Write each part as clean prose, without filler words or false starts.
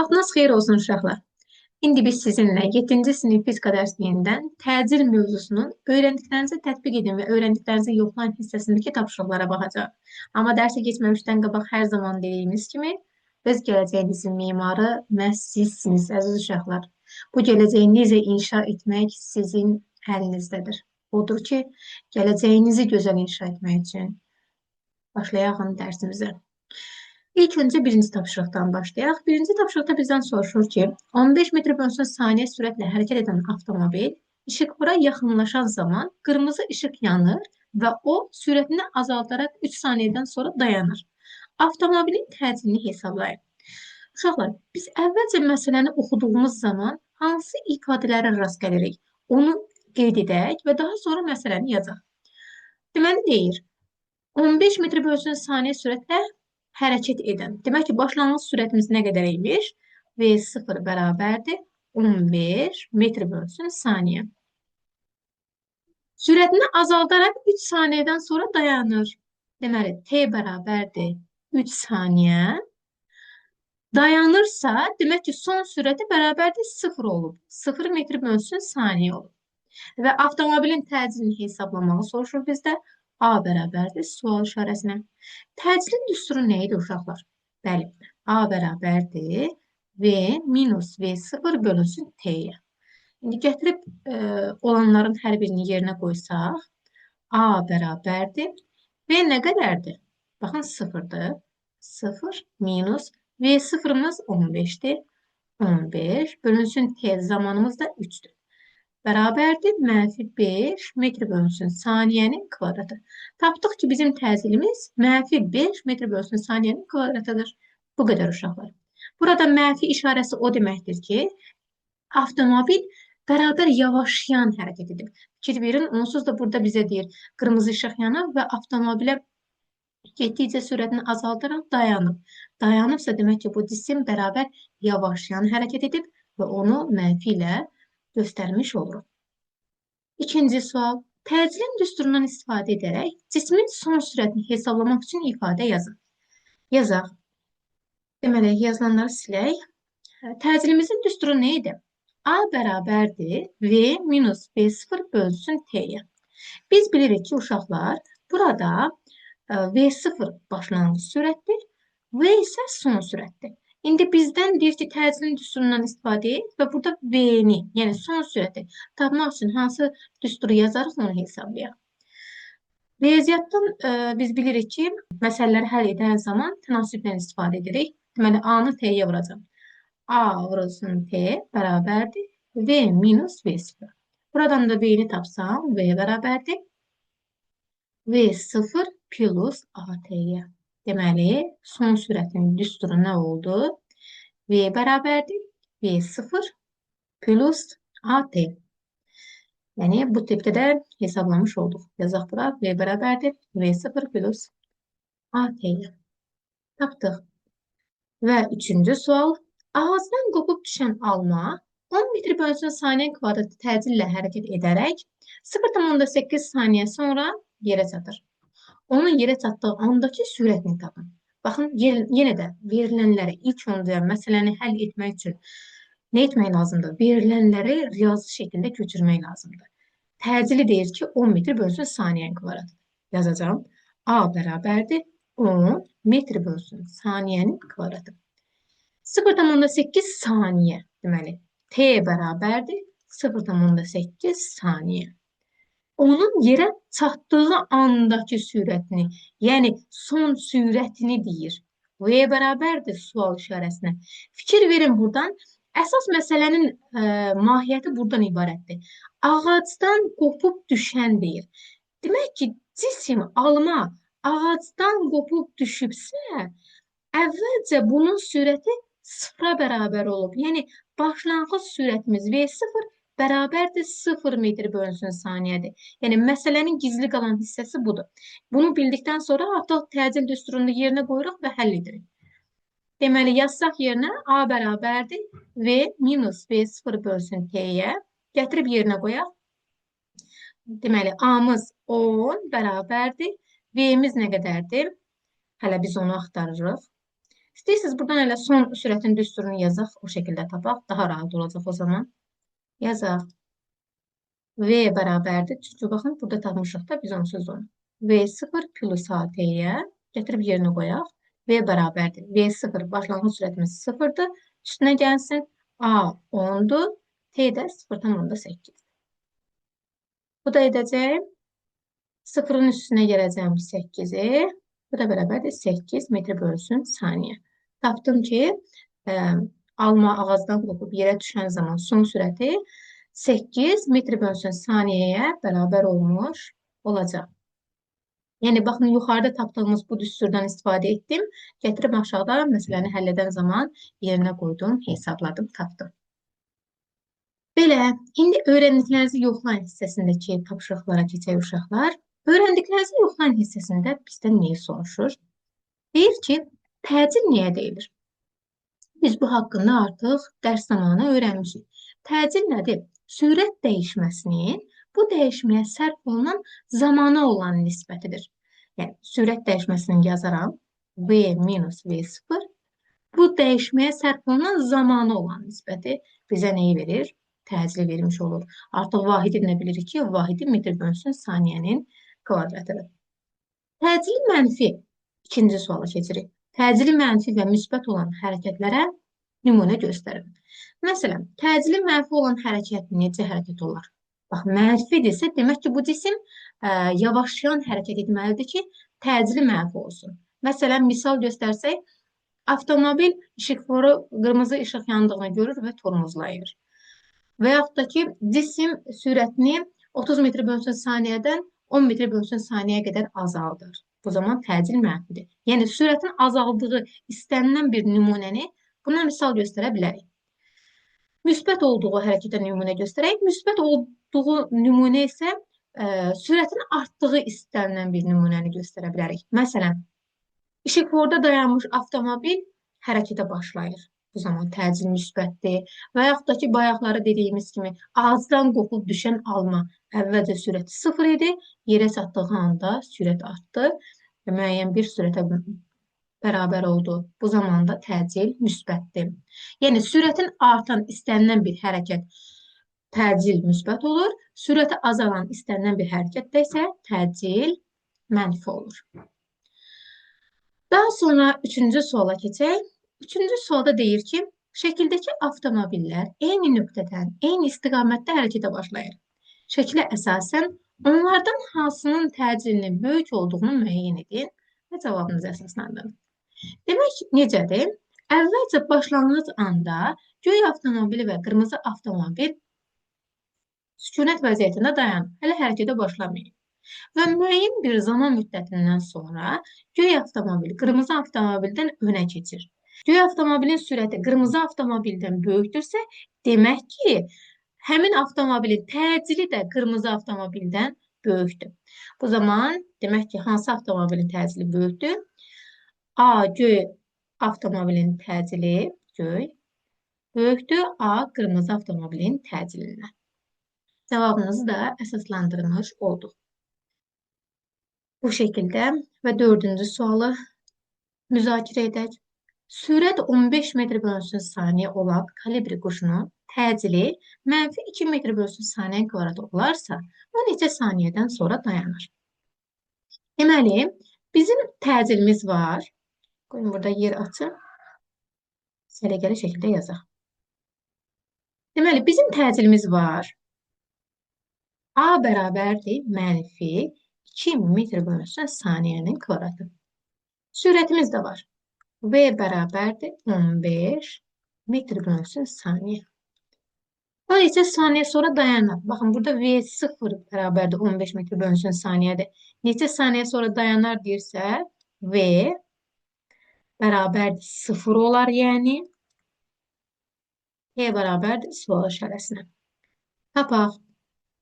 Vaxtınız xeyir olsun uşaqlar. İndi biz sizinlə 7-ci sinif fizika dərsindən təcil mövzusunun öyrəndiklərinizi tətbiq edin və öyrəndiklərinizi yoxlayın hissəsindəki tapşırıqlara baxacağıq. Amma dərsə keçməmişdən qabaq hər zaman dediyimiz kimi, öz gələcəyinizin mimarı məhz sizsiniz, əziz uşaqlar. Bu gələcəyi necə inşa etmək sizin əlinizdədir. Odur ki, gələcəyinizi gözəl inşa etmək üçün başlayaq dərsimizə. İlk öncə birinci tapşırıqdan başlayaq. Birinci tapşırıqda bizdən soruşur ki, 15 metr bölünsün saniyə sürətlə hərəkət edən avtomobil işıqfıra yaxınlaşan zaman qırmızı işıq yanır və o sürətini azaldaraq 3 saniyədən sonra dayanır. Avtomobilin təcilini hesablayın. Uşaqlar, biz əvvəlcə məsələni oxuduğumuz zaman hansı ifadələrə rast gəlirik? Onu qeyd edək və daha sonra məsələni yazaq. Deməli deyir, 15 metr bölünsün saniyə sürətlə hərəkət edən. Demək ki, başlanğıc sürətimiz nə qədər imiş? V0 bərabərdir 15 metr bölünsün saniyə. Sürətini azaldaraq 3 saniyədən sonra dayanır. Deməli, T bərabərdir 3 saniyə. Dayanırsa, demək ki, son sürəti bərabərdir 0 olub. 0 metr bölünsün saniyə olub. Və avtomobilin təcilini hesablamağı soruşur bizdə. A bərabərdir sual işarəsinə. Təcilin düsturu nə idi uşaqlar? Bəli, A bərabərdir V minus V0 bölünsün T-yə. İndi gətirib olanların hər birini yerinə qoysaq, A bərabərdir. V nə qədərdir? Baxın, 0-dır. 0 minus V0-ımız 15-dir. 15 bölünsün T zamanımız da 3-dür. Bərabərdir mənfi 5 metr bölünsün saniyənin kvadratı. Tapdıq ki, bizim təcilimiz mənfi 5 metr bölünsün saniyənin kvadratıdır. Bu qədər uşaqlar. Burada mənfi işarəsi o deməkdir ki, avtomobil bərabər yavaşlayan hərəkət edib. Fikir verin, onsuz da burada bizə deyir, qırmızı işıq yanıb və avtomobilə getdikcə sürətini azaldaraq dayanıb. Dayanıbsa demək ki, bu cisim bərabər yavaşlayan hərəkət edib və onu mənfi ilə göstərmiş oluruq. İkinci sual. Təcilin düsturundan istifadə edərək cismin son sürətini hesablamaq üçün ifadə yazın. Yazaq. Deməli, yazılanları silək. Təcilimizin düsturu nə idi? A bərabərdir V minus V0 bölünsün T-yə. Biz bilirik ki, uşaqlar, burada V0 başlanğıc sürətdir, V isə son sürətdir. İndi bizdən deyir ki, təcilin düsturundan istifadə et və burada V-ni, yəni son sürəti tapmaq üçün hansı düsturu yazarıq, onu hesablayaq. Riyaziyyatdan biz bilirik ki, məsələləri həll edən zaman tənasüblə istifadə edirik. Deməli, A-nı T-yə vuracam. A vurulsun T bərabərdir V minus V0. Buradan da V-ni tapsam, V bərabərdir V0 plus AT-yə. Deməli, son sürətin düsturu nə oldu? V bərabərdir V0 plus AT. Yəni, bu tipdə də hesablamış olduq. Yazaq bura, V bərabərdir V0 plus AT-yə. Tapdıq. Və üçüncü sual. Ağacdan qopub düşən alma 10 metr bölünsün saniyə kvadratı təcillə hərəkət edərək 0,8 saniyə sonra yerə çatır. Onun yerə çatdığı andakı sürətini tapın. Baxın, yenə də verilənləri ilk öncə məsələni həll etmək üçün nə etmək lazımdır? Verilənləri riyazi şəkildə köçürmək lazımdır. Təcili deyir ki, 10 metr bölünsün saniyənin kvadratı. Yazacağım. A bərabərdir 10 metr bölünsün saniyənin kvadratı. 0,8 saniyə deməli. T bərabərdir 0,8 saniyə. Onun yerə çatdığı andakı sürətini, yəni son sürətini deyir. V bərabərdir sual işarəsinə. Fikir verin buradan. Əsas məsələnin mahiyyəti buradan ibarətdir. Ağacdan qopub düşən deyir. Demək ki, cisim, alma ağacdan qopub düşübsə, əvvəlcə bunun sürəti 0-a bərabər olub. Yəni, başlanğıc sürətimiz V0 bərabərdir 0 metr bölünsün saniyədir. Yəni, məsələnin gizli qalan hissəsi budur. Bunu bildikdən sonra artıq təcil düsturunu yerinə qoyuruq və həll edirik. Deməli, yazsaq yerinə A bərabərdir V minus V0 bölünsün T-yə. Gətirib yerinə qoyaq. Deməli, A-mız 10 bərabərdir. V-miz nə qədərdir? Hələ biz onu axtarırıq. İstəyirsiniz buradan elə son sürətin düsturunu yazaq, o şəkildə tapaq. Daha rahat olacaq o zaman. Yazaq. V bərabərdir. Çünki baxın, burada tapmışıq da biz onsuz onu. V0 plus AT'yə gətirib yerinə qoyaq. V bərabərdir. V0 başlanğıc sürətimiz 0-dır. Üstünə gəlsin. A 10-dur. T də 0,8. Bu da edəcək. 0-ın üstünə gələcəm 8-i. Bu da bərabərdir 8 metr bölünsün saniyə. Tapdım ki, alma ağacdan qopub yerə düşən zaman son sürəti 8 metr bölünsün saniyəyə bərabər olmuş olacaq. Yəni, baxın, yuxarıda tapdığımız bu düsturdan istifadə etdim. Gətirib aşağıda məsələni həll edən zaman yerinə qoydum, hesabladım, tapdım. Belə, indi öyrəndiklərinizi yoxlayın hissəsindəki tapşırıqlara keçək uşaqlar. Öyrəndiklərinizi yoxlayın hissəsində bizdən nəyi soruşur? Deyir ki, təcil niyə deyilir? Biz bu haqqında artıq dərs zamanı öyrənmişik. Təcil nədir? Sürət dəyişməsinin bu dəyişməyə sərf olunan zamana olan nisbətidir. Yəni, sürət dəyişməsini yazaram. V minus V0. Bu dəyişməyə sərf olunan zamana olan nisbəti bizə neyi verir? Təcili vermiş olur. Artıq vahidi nə bilirik ki, vahidi metr bölünsün saniyənin kvadratıdır. Təcili mənfi ikinci suala keçirik. Təcili mənfi və müsbət olan hərəkətlərə nümunə göstərin. Məsələn, təcili mənfi olan hərəkət necə hərəkət olar? Bax, mənfidirsə, demək ki, bu cisim yavaşlayan hərəkət etməlidir ki, təcili mənfi olsun. Məsələn, misal göstərsək, avtomobil işıqforu qırmızı işıq yandığını görür və tormozlayır. Və yaxud da ki, cisim sürətini 30 metr bölünsün saniyədən 10 metr bölünsün saniyəyə qədər azaldır. Bu zaman təcil mənfidir. Yəni, sürətin azaldığı istənilən bir nümunəni buna misal göstərə bilərik. Müsbət olduğu hərəkətə nümunə göstərək. Müsbət olduğu nümunə isə sürətin artdığı istənilən bir nümunəni göstərə bilərik. Məsələn, işıqforda dayanmış avtomobil hərəkətə başlayır. Bu zaman təcil müsbətdir. Və yaxud da ki, bayaqları dediyimiz kimi ağacdan qopub düşən alma əvvəlcə sürəti 0 idi. Yerə çatdığı anda sürət artdı. Müəyyən bir sürətə bərabər oldu. Bu zaman da təcil müsbətdir. Yəni, sürətin artan istənilən bir hərəkət təcil müsbət olur. Sürəti azalan istənilən bir hərəkətdə isə təcil mənfi olur. Daha sonra üçüncü suala keçək. Üçüncü sualda deyir ki, şəkildəki avtomobillər eyni nöqtədən, eyni istiqamətdə hərəkətə başlayır. Şəklə əsasən onlardan hansının təcilinin böyük olduğunu müəyyən edin və cavabınızı əsaslandırın. Demək, necədir? Əvvəlcə başlanğıc anda göy avtomobili və qırmızı avtomobil sükunət vəziyyətində dayanır. Hələ hərəkətə başlamayıb. Və müəyyən bir zaman müddətindən sonra göy avtomobil qırmızı avtomobildən önə keçir. Göy avtomobilin sürəti qırmızı avtomobildən böyükdürsə, demək ki, həmin avtomobilin təcili də qırmızı avtomobildən böyükdür. Bu zaman demək ki, hansı avtomobilin təcili böyükdür? A, göy avtomobilin təcili göy böyükdür A, qırmızı avtomobilin təcilindən. Cavabınızı da əsaslandırmış olduq. Bu şəkildə və dördüncü sualı müzakirə edək. Sürət 15 metr bölünsün saniyə olan kalibri quşunun təcili mənfi 2 metr bölünsün saniyə kvadratı olarsa, o neçə saniyədən sonra dayanır? Deməli, bizim təcilimiz var. Qoyun, burada yer açın. Səliqəli şəkildə yazaq. Deməli, bizim təcilimiz var. A bərabərdir mənfi 2 metr bölünsün saniyənin kvadratı. Sürətimiz də var. V bərabərdir 15 metr bölünsün saniyə. O neçə saniyə sonra dayanır. Baxın, burada V0 bərabərdir 15 metr bölünsün saniyədir. Neçə saniyə sonra dayanar deyirsə, V bərabərdir 0 olar, yəni. T bərabərdir sual işarəsinə. Tapaq.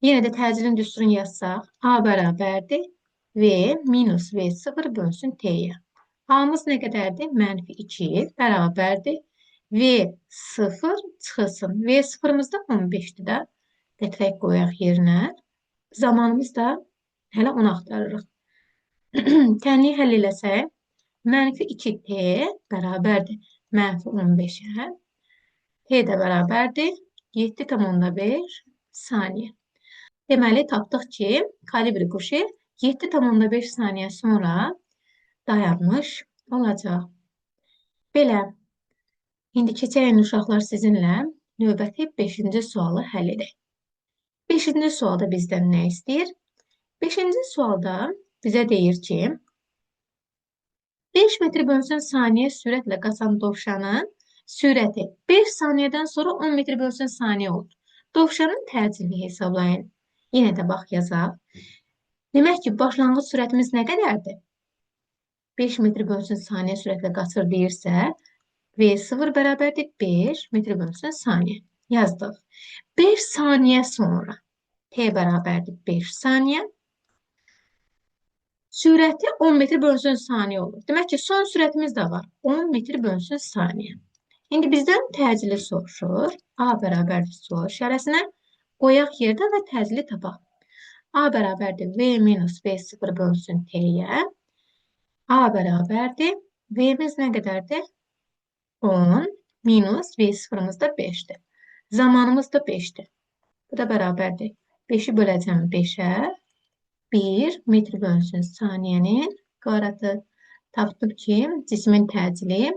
Yenə də təcilin düsturunu yazsaq, A bərabərdir V minus V0 bölünsün T'yə. A-mız nə qədərdir? Mənfi 2 bərabərdir. V0 çıxılsın. V0-ımız da 15-dir də. Gətirək qoyaq yerinə. Zamanımız da hələ onu axtarırıq. Tənliyi həll eləsək, Mənfi 2t bərabərdir mənfi 15-ə. T də bərabərdir 7,5 saniyə. Deməli, tapdıq ki, kalibri quşu 7,5 saniyə sonra dayanmış olacaq. Belə, indi keçəyin uşaqlar sizinlə növbəti 5-ci sualı həll edək. 5-ci sualda bizdən nə istəyir? 5-ci sualda bizə deyir ki, 5 metr bölünsün saniyə sürətlə qaçan dovşanın sürəti 5 saniyədən sonra 10 metr bölünsün saniyə olur. Dovşanın təcilini hesablayın. Yenə də bax yazaq. Demək ki, başlanğıc sürətimiz nə qədərdir? 5 metr bölünsün saniyə sürətlə qaçır deyirsə, V0 bərabərdir 5 metr bölünsün saniyə. Yazdıq. 5 saniyə sonra T bərabərdir 5 saniyə. Sürəti 10 metr bölünsün saniyə olur. Demək ki, son sürətimiz də var. 10 metr bölünsün saniyə. İndi bizdən təcili soruşur. A bərabərdir sual işarəsinə. Qoyaq yerdə və təcili tapaq. A bərabərdir V minus V0 bölünsün T-yə. A bərabərdir. V-miz nə qədərdir? 10 minus V0-ımız da 5-dir. Zamanımız da 5-dir. Bu da bərabərdir. 5-i böləcəm 5-ə. 1 metr bölünsün saniyənin kvadratı. Tapdıq ki, cismin təcili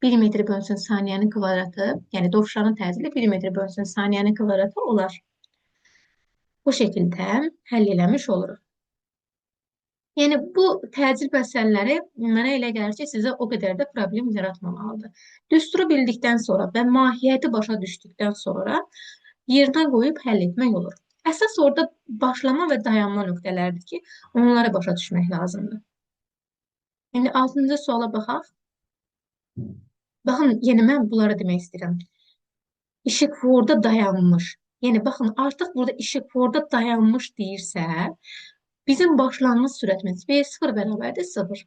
1 metr bölünsün saniyənin kvadratı, yəni dovşanın təcili 1 metr bölünsün saniyənin kvadratı olar. Bu şəkildə həll eləmiş oluruq. Yəni, bu təcil məsələləri mənə elə gəlir ki, sizə o qədər də problem yaratmamalıdır. Düsturu bildikdən sonra və mahiyyəti başa düşdükdən sonra yerinə qoyub həll etmək olur. Əsas orada başlama və dayanma nöqtələrdir ki, onları başa düşmək lazımdır. İndi 6-cı suala baxaq. Baxın, yəni mən bunları demək istəyirəm. İşıqforda dayanmış. Yəni, baxın, artıq burada işıqforda dayanmış deyirsə, bizim başlanğıc sürətimiz V0 bərabərdir 0.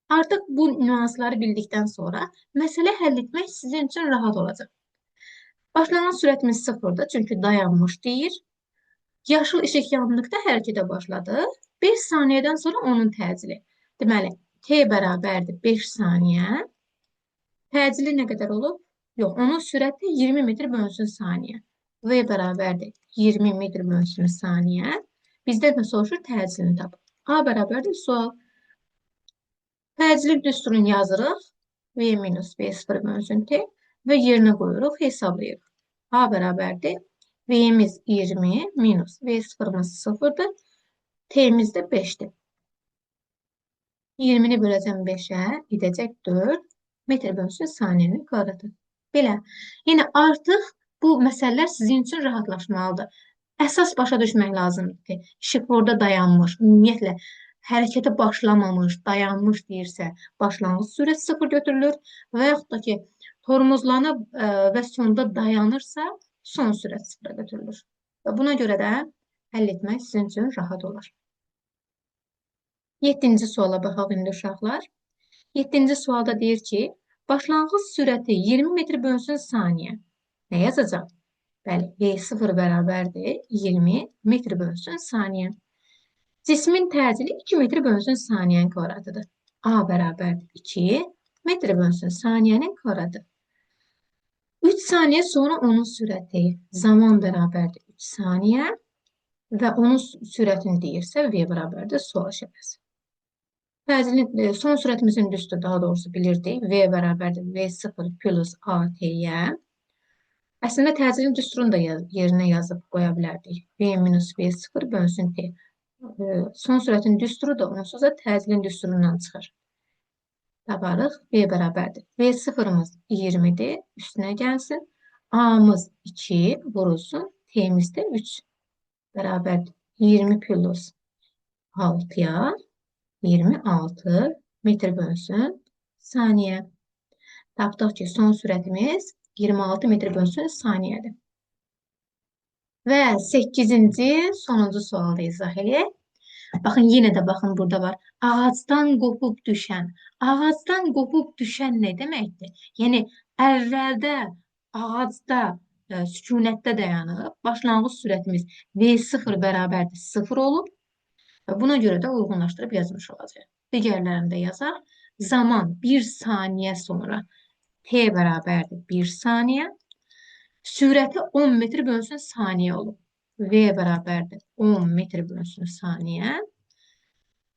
Artıq bu nüansları bildikdən sonra məsələ həll etmək sizin üçün rahat olacaq. Başlanğıc sürətimiz 0-dır, çünki dayanmış deyir. Yaşıl işıq yandıqda hərəkətə başladı. 5 saniyədən sonra onun təcili. Deməli, T bərabərdir 5 saniyə. Təcili nə qədər olub? Yox, onun sürəti 20 metr bölünsün saniyə. V bərabərdir 20 metr bölünsün saniyə. Bizdən də soruşur təcilini tap. A bərabərdir sual. Təcili düsturunu yazırıq. V minus V0 bölünsün T və yerinə qoyuruq, hesablayırıq. A bərabərdir. V'miz 20 minus V0'ımız 0'dır. T'miz də 5'dir. 20'ni böləcəm 5'ə, edəcək 4 metr bölünsün saniyenin kvadratı. Belə. Yəni artıq bu məsələlər sizin üçün rahatlaşmalıdır. Əsas başa düşmək lazımdır ki, işıqforda dayanmış, ümumiyyətlə hərəkətə başlamamış, dayanmış deyirsə, başlanğıc sürət 0 götürülür və yaxud da ki, tormozlanıb və sonda dayanırsa, son sürət 0-a götürülür. Və buna görə də həll etmək sizin üçün rahat olar. 7-ci suala baxaq indi uşaqlar. 7-ci sualda deyir ki, başlanğıc sürəti 20 metr bölünsün saniyə. Nə yazacaq? Bəli, V0 bərabərdir 20 metr bölünsün saniyə. Cismin təcili 2 metr bölünsün saniyənin kvadratıdır. A bərabərdir 2 metr bölünsün saniyənin kvadratı. 3 saniyə sonra onun sürəti zaman bərabərdir 3 saniyə və onun sürətini deyirsə V bərabərdir sual işarəsi. Son sürətimizin düstü daha doğrusu bilirdik. V bərabərdir V0 plus AT-yə. Əslində təcilin düsturunu da yerinə yazıb qoya bilərdik. V minus V0 bölünsün T. Son sürətin düsturu da onsuz da təcilin düsturundan çıxır. Tabarıq V bərabərdir. V0'ımız 20'dir, üstünə gəlsin. A'mız 2 vurulsun, T'miz də 3 bərabərdir. 20 plus 6'ya 26 metr bölünsün saniyə. Tapdıq ki, son sürətimiz 26 metr bölünsün saniyədir. Və 8-ci sonuncu sualda izah edək. Baxın, yenə də baxın, burada var. Ağacdan qopub düşən. Ağacdan qopub düşən nə deməkdir? Yəni, əvvəldə ağacda, sükunətdə dayanıb, başlanğıc sürətimiz V0 bərabərdir 0 olub. Buna görə də uyğunlaşdırıb yazmış olacaq. Digərlərini də yazaq. zaman 1 saniyə sonra t bərabərdir 1 saniyə. Sürəti 10 metr bölünsün saniyə olub. V bərabərdir 10 metr bölünsün saniyə.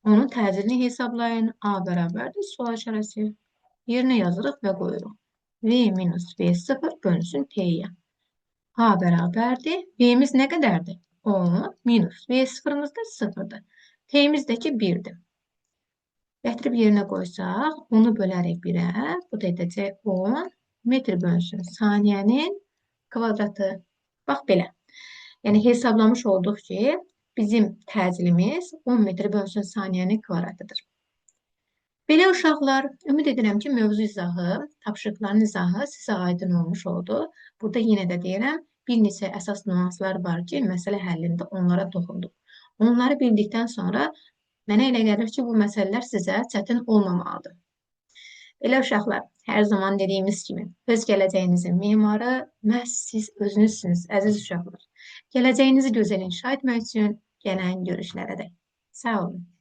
Onun təcilini hesablayın. A bərabərdir sual işarəsi. Yerinə yazırıq və qoyuruq. V minus V0 bölünsün T-yə. A bərabərdir. V-miz nə qədərdir? 10 minus V0-ımız da 0-dır. T-miz də ki 1-dir. Gətirib yerinə qoysaq, onu bölərək 1-ə. Bu da edəcək 10 metr bölünsün saniyənin kvadratı. Bax belə. Yəni hesablamış olduq ki, bizim təcilimiz 10 metr bölünsün saniyənin kvadratıdır. Belə uşaqlar, ümid edirəm ki, mövzu izahı, tapşırıqların izahı sizə aydın olmuş oldu. Burada yenə də deyirəm, bir neçə əsas nüanslar var ki, məsələ həllində onlara toxunduq. Onları bildikdən sonra mənə elə gəlir ki, bu məsələlər sizə çətin olmamalıdır. Belə uşaqlar, hər zaman dediyimiz kimi, öz gələcəyinizin memarı məhz siz özünüzsünüz, əziz uşaqlar. Gələcəyinizi gözəl inşa etmək üçün gələn görüşlərə dək. Sağ olun.